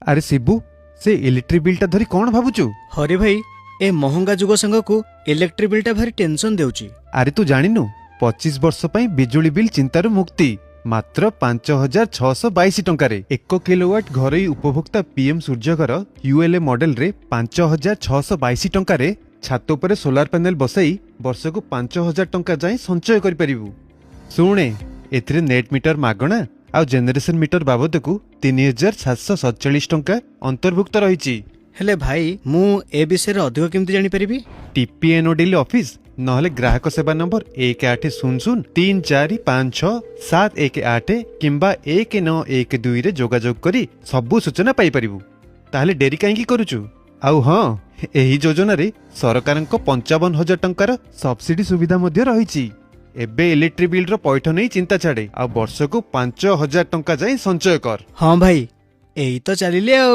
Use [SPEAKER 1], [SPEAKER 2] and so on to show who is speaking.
[SPEAKER 1] अरे शिबू से इलेक्ट्रिक बिलटा धरी कौन भावुचु?
[SPEAKER 2] हरे भाई ए महंगा जुग संग को इलेक्ट्रिक बिलटा भारी टेंशन देउची।
[SPEAKER 1] अरे तू जानिनु 25 वर्ष पई बिजुली बिल चिंतारु मुक्ति मात्र 5622 टंकारे 1 किलोवाट घरोई उपभोक्ता पीएम सूर्यघर यूएलए मॉडल रे 5622 टंकारे छात उपरे सोलार पैनल बसाई वर्ष को 5000 टंका जाए संचय करि परिबु। सुने एथिरे नेट मीटर मागणा आउ जेनरेशन मीटर बाबद को 3747 टंका अंतर्भुक्त रही।
[SPEAKER 2] हेले भाई मु ए विषय रे अधिक केमति जानि परिबी?
[SPEAKER 1] टीपीएनओडीएल ऑफिस नहले ग्राहक सेवा नंबर 1800-3456-718 किंबा 1912 रे जोगाजोग करी सबु सूचना पाई परिबु। ताहले डेरी काहेकि करूचु? आउ हाँ एही योजना रे सरकारक 55,000 टंकार सब्सिडी सुविधा मध्य रही। एबे इलेक्ट्रिक बिल रो पैठ नहीं चिंता छाड़े आ वर्ष को 5,000 टंका जाए संचय कर।
[SPEAKER 2] हाँ भाई एई तो चलिले आ।